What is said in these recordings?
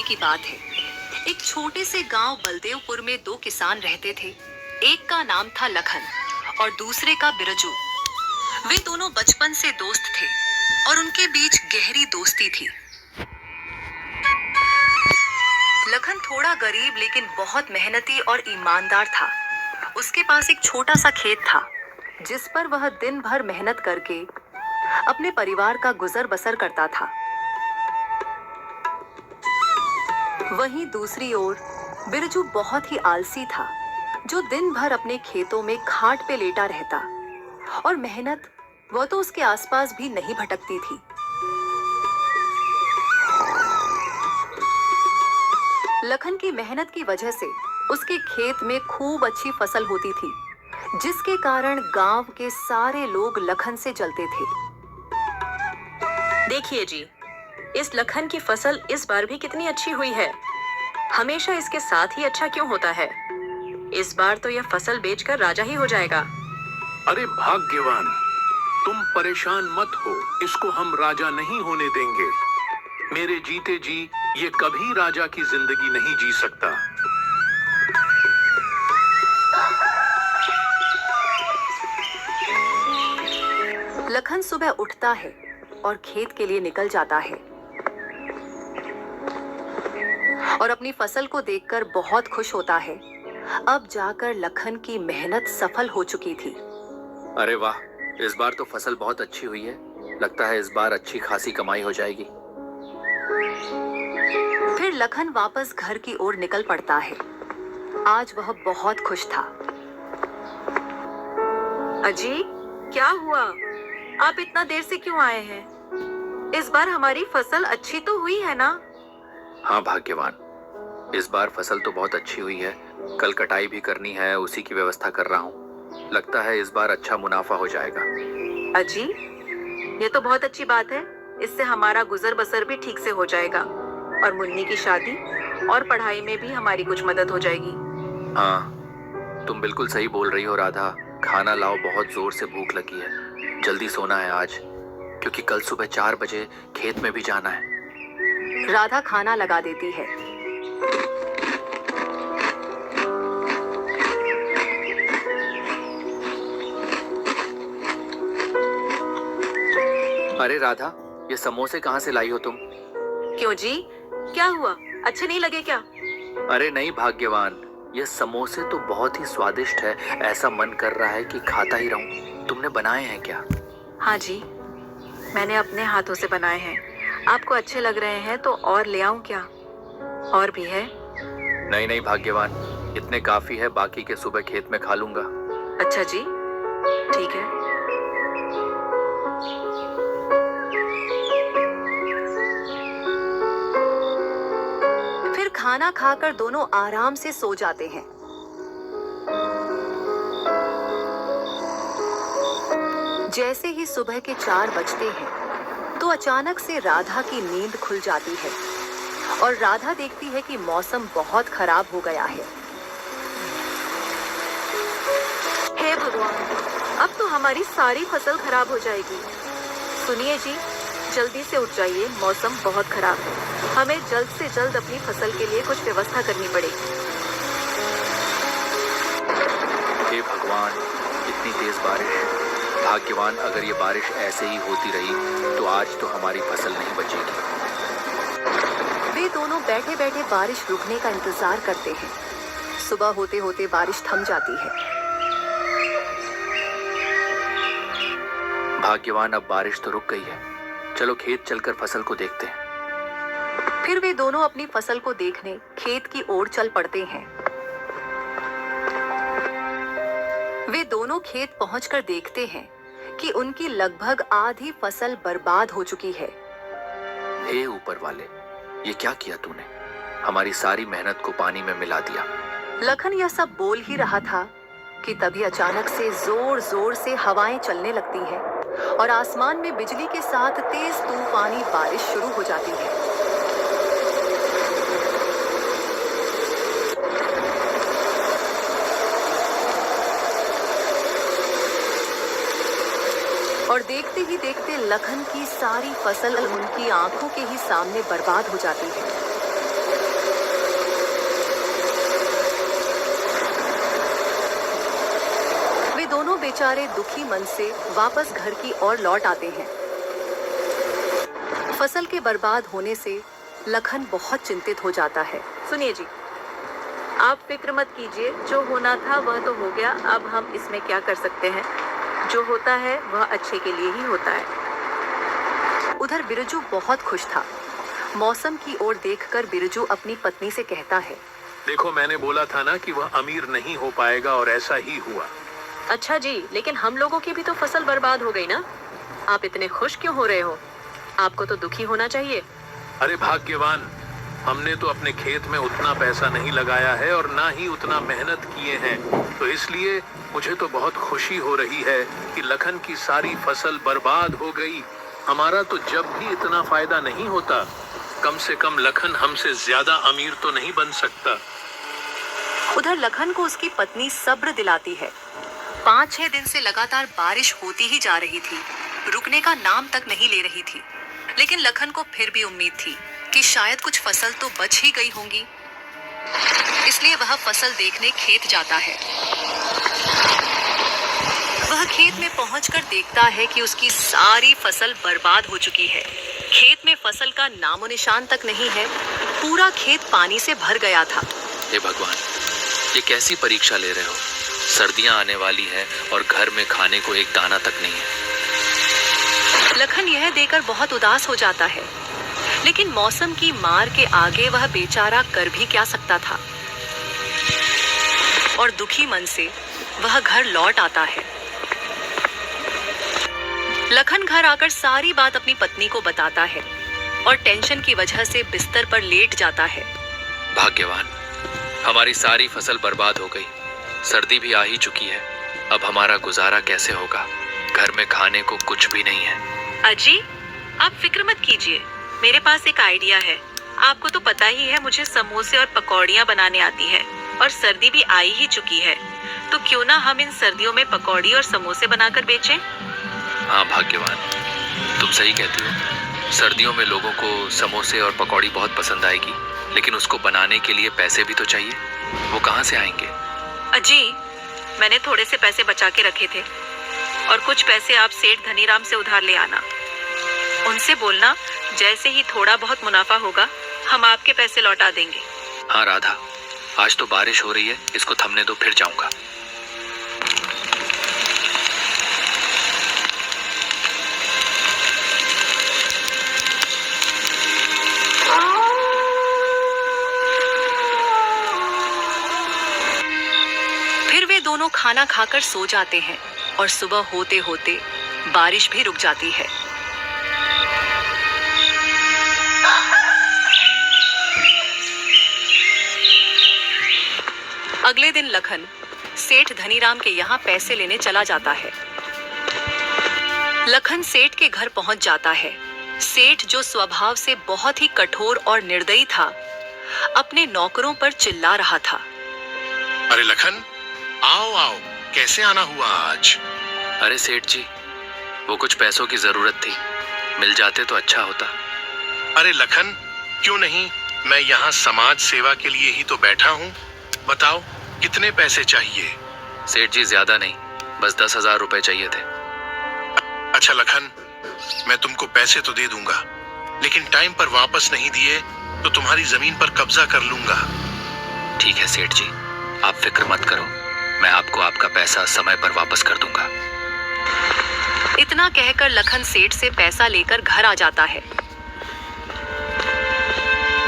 की बात है। एक छोटे से गांव बलदेवपुर में दो किसान रहते थे। एक का नाम था लखन और दूसरे का बिरजू। वे दोनों बचपन से दोस्त थे और उनके बीच गहरी दोस्ती थी। लखन थोड़ा गरीब लेकिन बहुत मेहनती और ईमानदार था। उसके पास एक छोटा सा खेत था जिस पर वह दिन भर मेहनत करके अपने परिवार का गुजर बसर करता था। वहीं दूसरी ओर बिरजू बहुत ही आलसी था, जो दिन भर अपने खेतों में खाट पे लेटा रहता और मेहनत वह तो उसके आसपास भी नहीं भटकती थी। लखन की मेहनत की वजह से उसके खेत में खूब अच्छी फसल होती थी, जिसके कारण गांव के सारे लोग लखन से जलते थे। देखिए जी, इस लखन की फसल इस बार भी कितनी अच्छी हुई है। हमेशा इसके साथ ही अच्छा क्यों होता है? इस बार तो यह फसल बेचकर राजा ही हो जाएगा। अरे भाग्यवान, तुम परेशान मत हो, इसको हम राजा नहीं होने देंगे। मेरे जीते जी ये कभी राजा की जिंदगी नहीं जी सकता। लखन सुबह उठता है और खेत के लिए निकल जाता है और अपनी फसल को देखकर बहुत खुश होता है। अब जाकर लखन की मेहनत सफल हो चुकी थी। अरे वाह, इस बार तो फसल बहुत अच्छी हुई है। लगता है इस बार अच्छी खासी कमाई हो जाएगी। फिर लखन वापस घर की ओर निकल पड़ता है। आज वह बहुत खुश था। अजी, क्या हुआ? आप इतना देर से क्यों आए हैं? इस बार हमारी फसल अच्छी तो हुई है ना? हाँ भाग्यवान, इस बार फसल तो बहुत अच्छी हुई है। कल कटाई भी करनी है, उसी की व्यवस्था कर रहा हूँ। लगता है इस बार अच्छा मुनाफा हो जाएगा। अजी, ये तो बहुत अच्छी बात है। इससे हमारा गुजर बसर भी ठीक से हो जाएगा और मुन्नी की शादी और पढ़ाई में भी हमारी कुछ मदद हो जाएगी। हाँ, तुम बिल्कुल सही बोल रही हो राधा। खाना लाओ, बहुत जोर से भूख लगी है। जल्दी सोना है आज, क्योंकि कल सुबह 4 बजे खेत में भी जाना है। राधा खाना लगा देती है। अरे राधा, ये समोसे कहाँ से लाई हो तुम? क्यों जी, क्या हुआ? अच्छे नहीं लगे क्या? अरे नहीं भाग्यवान, ये समोसे तो बहुत ही स्वादिष्ट है। ऐसा मन कर रहा है कि खाता ही रहूं। तुमने बनाए हैं क्या? हाँ जी, मैंने अपने हाथों से बनाए हैं। आपको अच्छे लग रहे हैं तो और ले आऊं क्या? और भी है? नहीं नहीं भाग्यवान, इतने काफी है। बाकी के सुबह खेत में खा लूंगा। अच्छा जी, ठीक है। फिर खाना खाकर दोनों आराम से सो जाते हैं। जैसे ही सुबह के 4 बजते हैं तो अचानक से राधा की नींद खुल जाती है और राधा देखती है कि मौसम बहुत खराब हो गया है। हे भगवान, अब तो हमारी सारी फसल खराब हो जाएगी। सुनिए जी, जल्दी से उठ जाइए, मौसम बहुत खराब है। हमें जल्द से जल्द अपनी फसल के लिए कुछ व्यवस्था करनी पड़ेगी। हे भगवान, इतनी तेज बारिश। भाग्यवान, अगर ये बारिश ऐसे ही होती रही तो आज तो हमारी फसल नहीं बचेगी। वे दोनों बैठे बैठे बारिश रुकने का इंतजार करते हैं। सुबह होते होते बारिश थम जाती है। भाग्यवान, अब बारिश तो रुक गई है। चलो खेत चलकर फसल को देखते हैं। फिर वे दोनों अपनी फसल को देखने खेत की ओर चल पड़ते हैं। वे दोनों खेत पहुंचकर देखते हैं कि उनकी लगभग आधी फसल बर्बाद हो चुकी है। हे ऊपर वाले, ये क्या किया तूने? हमारी सारी मेहनत को पानी में मिला दिया। लखन यह सब बोल ही रहा था कि तभी अचानक से जोर जोर से हवाएं चलने लगती हैं और आसमान में बिजली के साथ तेज तूफानी बारिश शुरू हो जाती है। और देखते ही देखते लखन की सारी फसल उनकी आंखों के ही सामने बर्बाद हो जाती है। बेचारे दुखी मन से वापस घर की ओर लौट आते हैं। फसल के बर्बाद होने से लखन बहुत चिंतित हो जाता है। सुनिए जी, आप फिक्र मत कीजिए, जो होना था वह तो हो गया। अब हम इसमें क्या कर सकते हैं? जो होता है वह अच्छे के लिए ही होता है। उधर बिरजू बहुत खुश था। मौसम की ओर देखकर बिरजू अपनी पत्नी से कहता है, देखो, मैंने बोला था ना कि वह अमीर नहीं हो पाएगा, और ऐसा ही हुआ। अच्छा जी, लेकिन हम लोगों की भी तो फसल बर्बाद हो गई ना। आप इतने खुश क्यों हो रहे हो? आपको तो दुखी होना चाहिए। अरे भाग्यवान, हमने तो अपने खेत में उतना पैसा नहीं लगाया है और ना ही उतना मेहनत किए हैं, तो इसलिए मुझे तो बहुत खुशी हो रही है कि लखन की सारी फसल बर्बाद हो गई। हमारा तो जब भी इतना फायदा नहीं होता, कम से कम लखन हमसे ज्यादा अमीर तो नहीं बन सकता। उधर लखन को उसकी पत्नी सब्र दिलाती है। 5-6 दिन से लगातार बारिश होती ही जा रही थी, रुकने का नाम तक नहीं ले रही थी। लेकिन लखन को फिर भी उम्मीद थी कि शायद कुछ फसल तो बच ही गई होंगी, इसलिए वह फसल देखने खेत जाता है। वह खेत में पहुंचकर देखता है कि उसकी सारी फसल बर्बाद हो चुकी है। खेत में फसल का नामो निशान तक नहीं है। पूरा खेत पानी से भर गया था। हे भगवान, ये कैसी परीक्षा ले रहे हो? सर्दियां आने वाली है और घर में खाने को एक दाना तक नहीं है। लखन यह देखकर बहुत उदास हो जाता है, लेकिन मौसम की मार के आगे वह बेचारा कर भी क्या सकता था। और दुखी मन से वह घर लौट आता है। लखन घर आकर सारी बात अपनी पत्नी को बताता है और टेंशन की वजह से बिस्तर पर लेट जाता है। भाग्यवान, हमारी सारी फसल बर्बाद हो गई। सर्दी भी आ ही चुकी है। अब हमारा गुजारा कैसे होगा? घर में खाने को कुछ भी नहीं है। अजी, आप फिक्र मत कीजिए, मेरे पास एक आइडिया है। आपको तो पता ही है मुझे समोसे और पकौड़ियाँ बनाने आती है, और सर्दी भी आई ही चुकी है, तो क्यों ना हम इन सर्दियों में पकौड़ी और समोसे बनाकर बेचें? हाँ भाग्यवान, तुम सही कहती हो। सर्दियों में लोगों को समोसे और पकौड़ी बहुत पसंद आएगी, लेकिन उसको बनाने के लिए पैसे भी तो चाहिए। वो कहाँ से आएंगे? अजी, मैंने थोड़े से पैसे बचा के रखे थे, और कुछ पैसे आप सेठ धनीराम से उधार ले आना। उनसे बोलना, जैसे ही थोड़ा बहुत मुनाफा होगा हम आपके पैसे लौटा देंगे। हाँ राधा, आज तो बारिश हो रही है, इसको थमने दो, फिर जाऊंगा। फिर वे दोनों खाना खाकर सो जाते हैं और सुबह होते होते बारिश भी रुक जाती है। अगले दिन लखन सेठ धनीराम के यहाँ पैसे लेने चला जाता है। लखन सेठ के घर पहुंच जाता है। सेठ, जो स्वभाव से बहुत ही कठोर और निर्दयी था, अपने नौकरों पर चिल्ला रहा था। अरे लखन, आओ आओ, कैसे आना हुआ आज? अरे सेठ जी, वो कुछ पैसों की जरूरत थी, मिल जाते तो अच्छा होता। अरे लखन, क्यों नहीं, मैं यहाँ समाज सेवा के लिए ही तो बैठा हूँ। बताओ, कितने पैसे चाहिए? सेठ जी, ज्यादा नहीं, बस 10,000 रुपए चाहिए थे। अच्छा लखन, मैं तुमको पैसे तो दे दूंगा, लेकिन टाइम पर वापस नहीं दिए तो तुम्हारी जमीन पर कब्जा कर लूंगा। ठीक है सेठ जी, आप फिक्र मत करो, मैं आपको आपका पैसा समय पर वापस कर दूंगा। इतना कहकर लखन सेठ से पैसा लेकर घर आ जाता है।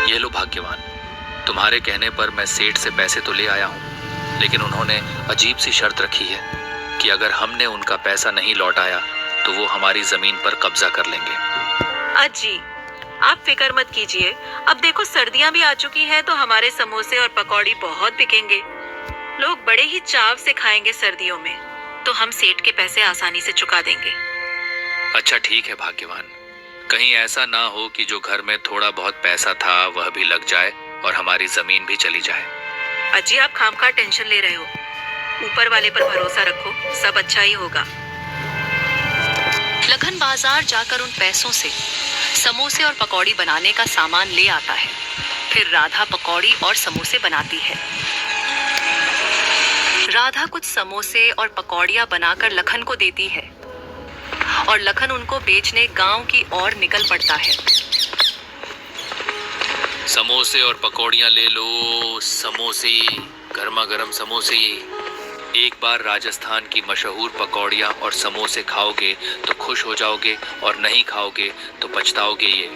ये लो भाग्यवान, तुम्हारे कहने पर मैं सेठ से पैसे तो ले आया हूँ, लेकिन उन्होंने अजीब सी शर्त रखी है कि अगर हमने उनका पैसा नहीं लौटाया तो वो हमारी जमीन पर कब्जा कर लेंगे। अजी, आप फिक्र मत कीजिए। अब देखो, सर्दियां भी आ चुकी हैं, तो हमारे समोसे और पकौड़ी बहुत बिकेंगे। लोग बड़े ही चाव से खाएंगे सर्दियों में, तो हम सेठ के पैसे आसानी से चुका देंगे। अच्छा ठीक है भाग्यवान, कहीं ऐसा ना हो कि जो घर में थोड़ा बहुत पैसा था वह भी लग जाए और हमारी जमीन भी चली जाए। अजी, आप खामखा टेंशन ले रहे हो। ऊपर वाले पर भरोसा रखो, सब अच्छा ही होगा। लखन बाजार जाकर उन पैसों से समोसे और पकौड़ी बनाने का सामान ले आता है। फिर राधा पकौड़ी और समोसे बनाती है। राधा कुछ समोसे और पकौड़ियाँ बनाकर लखन को देती है और लखन उनको बेचने गांव की ओर निकल पड़ता है। समोसे और पकौड़ियाँ ले लो, समोसे, गर्मा गर्म समोसे। एक बार राजस्थान की मशहूर पकौड़ियाँ और समोसे खाओगे तो खुश हो जाओगे और नहीं खाओगे तो पछताओगे ये।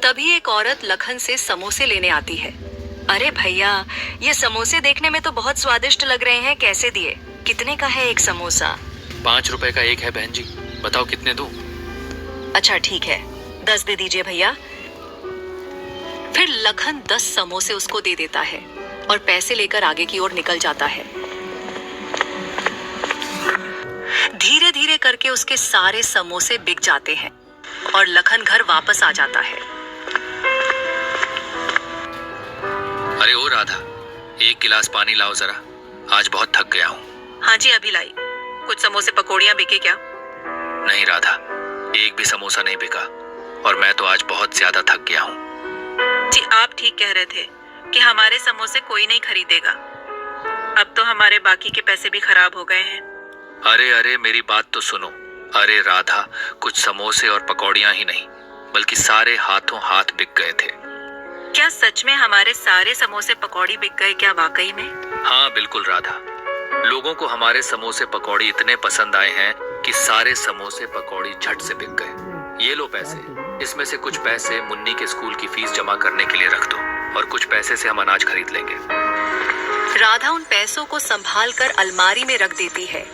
तभी एक औरत लखन से समोसे लेने आती है। अरे भैया, ये समोसे देखने में तो बहुत स्वादिष्ट लग रहे हैं, कैसे दिए? कितने का है एक समोसा? 5 रुपए का एक है बहन जी, बताओ कितने दूं? अच्छा ठीक है, 10 दे दीजिए भैया। फिर लखन 10 समोसे उसको दे देता है और पैसे लेकर आगे की ओर निकल जाता है। धीरे धीरे करके उसके सारे समोसे बिक जाते हैं और लखन घर वापस आ जाता है। अरे ओ राधा, एक गिलास पानी लाओ जरा, आज बहुत थक गया हूँ। हाँ जी, अभी लाई। कुछ समोसे पकौड़ियाँ बिके क्या? नहीं राधा, एक भी समोसा नहीं बिका और मैं तो आज बहुत ज्यादा थक गया हूँ। जी, आप ठीक कह रहे थे कि हमारे समोसे कोई नहीं खरीदेगा। अब तो हमारे बाकी के पैसे भी खराब हो गए हैं। अरे अरे, मेरी बात तो सुनो। अरे राधा, कुछ समोसे और पकौड़ियाँ ही नहीं बल्कि सारे हाथों हाथ बिक गए थे। क्या सच में हमारे सारे समोसे पकौड़ी बिक गए क्या, वाकई में? हाँ बिल्कुल राधा, लोगों को हमारे समोसे पकौड़ी इतने पसंद आए हैं कि सारे समोसे पकौड़ी झट से बिक गए। ये लो पैसे, इसमें से कुछ पैसे मुन्नी के स्कूल की फीस जमा करने के लिए रख दो और कुछ पैसे से हम अनाज खरीद लेंगे। राधा उन पैसों को संभाल कर अलमारी में रख देती है।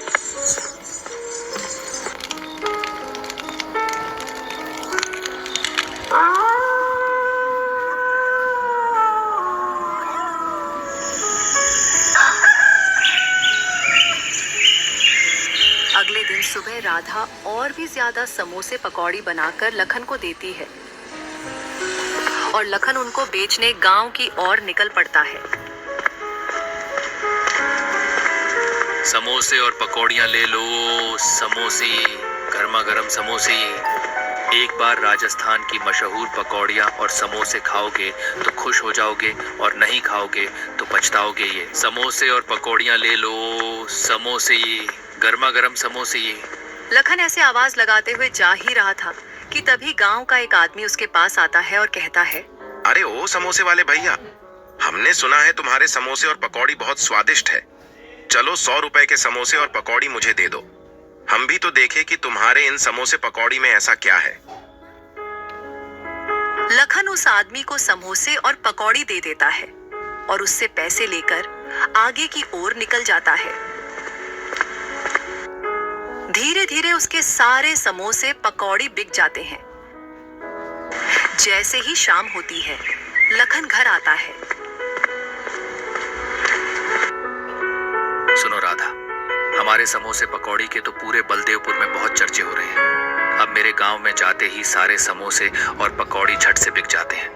अगले दिन सुबह राधा और भी ज्यादा समोसे पकौड़ी बनाकर लखन को देती है और लखन उनको बेचने गांव की ओर निकल पड़ता है। समोसे और पकौड़ियाँ ले लो, समोसे, गर्मा गर्म समोसे। एक बार राजस्थान की मशहूर पकौड़ियाँ और समोसे खाओगे तो खुश हो जाओगे और नहीं खाओगे तो पछताओगे ये। समोसे और पकौड़ियाँ ले लो, समोसे, गर्मा गर्म समोसे। लखन ऐसे आवाज लगाते हुए जा ही रहा था कि तभी गांव का एक आदमी उसके पास आता है और कहता है, अरे ओ समोसे वाले भैया, हमने सुना है तुम्हारे समोसे और पकौड़ी बहुत स्वादिष्ट है। चलो 100 रुपए के समोसे और पकौड़ी मुझे दे दो, हम भी तो देखें कि तुम्हारे इन समोसे पकौड़ी में ऐसा क्या है। लखन उस आदमी को समोसे और पकौड़ी दे देता है और उससे पैसे लेकर आगे की ओर निकल जाता है। धीरे धीरे उसके सारे समोसे पकौड़ी बिक जाते हैं। जैसे ही शाम होती है, लखन घर आता है। सुनो राधा, हमारे समोसे पकौड़ी के तो पूरे बलदेवपुर में बहुत चर्चे हो रहे हैं। अब मेरे गांव में जाते ही सारे समोसे और पकौड़ी झट से बिक जाते हैं।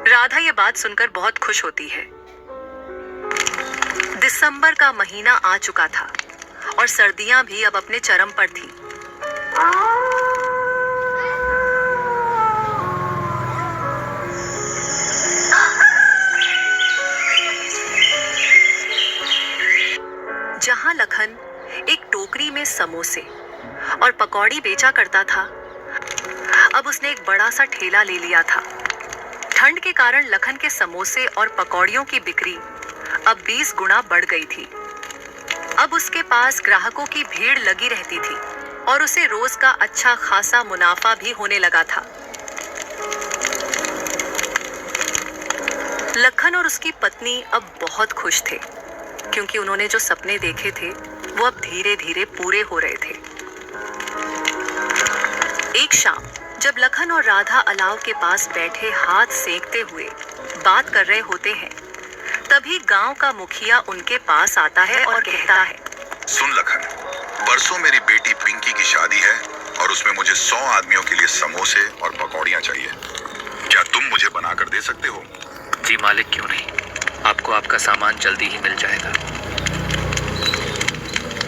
राधा ये बात सुनकर बहुत खुश होती है। दिसंबर का महीना आ चुका था और सर्दियां भी अब अपने चरम पर थी। जहां लखन एक टोकरी में समोसे और पकौड़ी बेचा करता था, अब उसने एक बड़ा सा ठेला ले लिया था। ठंड के कारण लखन के समोसे और पकौड़ियों की बिक्री अब 20 गुना बढ़ गई थी। अब उसके पास ग्राहकों की भीड़ लगी रहती थी और उसे रोज का अच्छा खासा मुनाफा भी होने लगा था। लखन और उसकी पत्नी अब बहुत खुश थे क्योंकि उन्होंने जो सपने देखे थे वो अब धीरे धीरे पूरे हो रहे थे। एक शाम जब लखन और राधा अलाव के पास बैठे हाथ सेंकते हुए बात कर रहे होते हैं, तभी गांव का मुखिया उनके पास आता है और कहता है, सुन लखन, परसों मेरी बेटी पिंकी की शादी है और उसमें मुझे 100 आदमियों के लिए समोसे और पकौड़ियाँ चाहिए। क्या तुम मुझे बनाकर दे सकते हो? जी मालिक, क्यों नहीं, आपको आपका सामान जल्दी ही मिल जाएगा।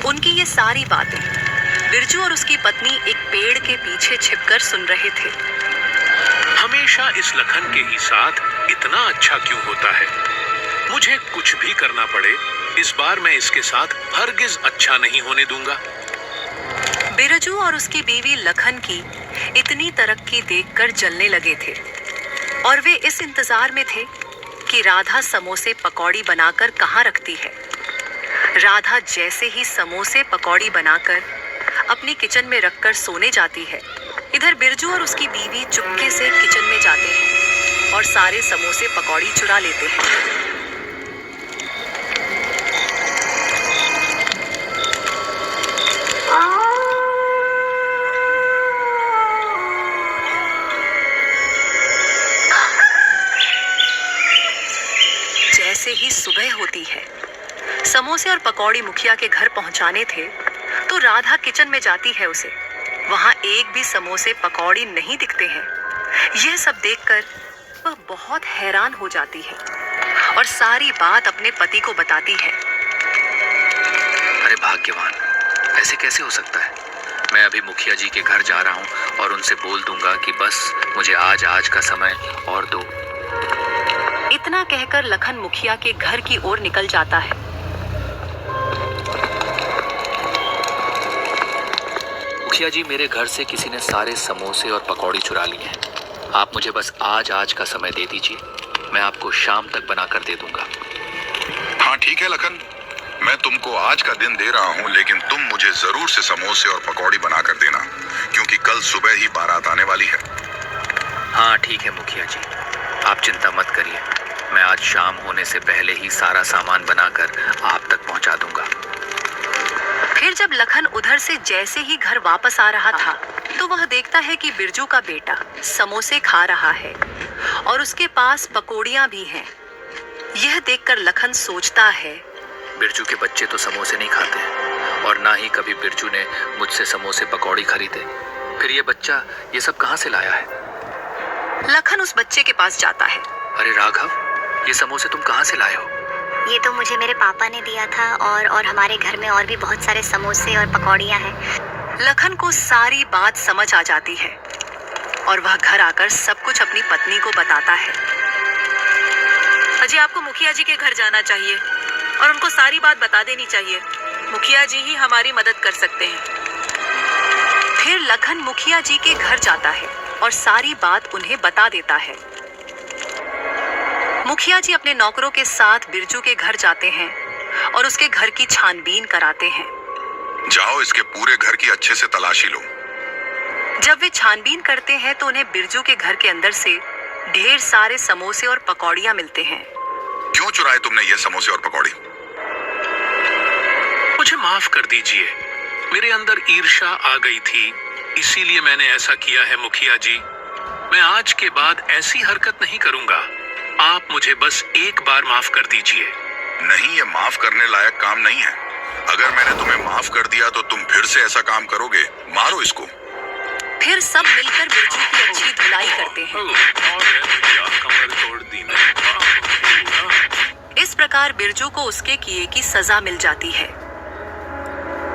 उनकी ये सारी बातें बिरजू और उसकी पत्नी एक पेड़ के पीछे छिपकर सुन रहे थे। हमेशा इस लखन के ही साथ इतना अच्छा क्यों होता है? मुझे कुछ भी करना पड़े, इस बार मैं इसके साथ हरगिज अच्छा नहीं होने दूंगा। बिरजू और उसकी बीवी लखन की इतनी तरक्की देखकर जलने लगे थे और वे इस इंतजार में थे कि राधा समोसे पकौड़ी बनाकर कहाँ रखती है। राधा जैसे ही समोसे पकौड़ी बनाकर अपनी किचन में रखकर सोने जाती है, इधर बिरजू और उसकी बीवी चुपके से किचन में जाते हैं और सारे समोसे पकौड़ी चुरा लेते हैं। जैसे ही सुबह होती है, समोसे और पकौड़ी मुखिया के घर पहुंचाने थे तो राधा किचन में जाती है उसे। वहां एक भी समोसे पकौड़ी नहीं दिखते हैं। यह सब देखकर वह बहुत हैरान हो जाती है और सारी बात अपने पति को बताती है। अरे भाग्यवान, ऐसे कैसे हो सकता है? मैं अभी मुखिया जी के घर जा रहा हूँ और उनसे बोल दूंगा कि बस मुझे आज का समय और दो। इतना कहकर लखन मुखिया के घर की ओर निकल जाता है। मुखिया जी, मेरे घर से किसी ने सारे समोसे और पकौड़ी चुरा लिए हैं। आप मुझे बस आज का समय दे दीजिए, मैं आपको शाम तक बनाकर दे दूंगा। हाँ ठीक है लखन, मैं तुमको आज का दिन दे रहा हूँ, लेकिन तुम मुझे जरूर से समोसे और पकौड़ी बनाकर देना, क्योंकि कल सुबह ही बारात आने वाली है। हाँ ठीक है मुखिया जी, आप चिंता मत करिए, मैं आज शाम होने से पहले ही सारा सामान बनाकर आप तक पहुंचा दूंगा। फिर जब लखन उधर से जैसे ही घर वापस आ रहा था तो वह देखता है कि बिरजू का बेटा समोसे खा रहा है और उसके पास पकौड़ियां भी हैं। यह देखकर लखन सोचता है, बिरजू के बच्चे तो समोसे नहीं खाते हैं और ना ही कभी बिरजू ने मुझसे समोसे पकौड़ी खरीदे। फिर ये बच्चा ये सब कहाँ से लाया है? लखन उस बच्चे के पास जाता है। अरे राघव, ये समोसे तुम कहाँ से लाए हो? ये तो मुझे मेरे पापा ने दिया था और हमारे घर में और भी बहुत सारे समोसे और पकौड़ियाँ हैं। लखन को सारी बात समझ आ जाती है और वह घर आकर सब कुछ अपनी पत्नी को बताता है। अजय, आपको मुखिया जी के घर जाना चाहिए और उनको सारी बात बता देनी चाहिए। मुखिया जी ही हमारी मदद कर सकते हैं। फिर लखन मुखिया जी के घर जाता है और सारी बात उन्हें बता देता है। मुखिया जी अपने नौकरों के साथ बिरजू के घर जाते हैं और उसके घर की छानबीन कराते हैं। जाओ, इसके पूरे घर की अच्छे से तलाशी लो। जब वे छानबीन करते हैं तो उन्हें बिरजू के घर के अंदर से ढेर सारे समोसे और पकौड़ियां मिलते हैं। क्यों चुराए तुमने ये समोसे और पकौड़ी? मुझे माफ कर दीजिए, मेरे अंदर ईर्ष्या आ गई थी, इसीलिए मैंने ऐसा किया है मुखिया जी। मैं आज के बाद ऐसी हरकत नहीं करूंगा। आप मुझे बस एक बार माफ कर दीजिए। नहीं, ये माफ करने लायक काम नहीं है। अगर मैंने तुम्हें माफ कर दिया तो तुम फिर से ऐसा काम करोगे। मारो इसको। फिर सब मिलकर बिरजू की अच्छी धुलाई करते हैं। कमर तोड़ दी ना। इस प्रकार बिरजू को उसके किए की सजा मिल जाती है।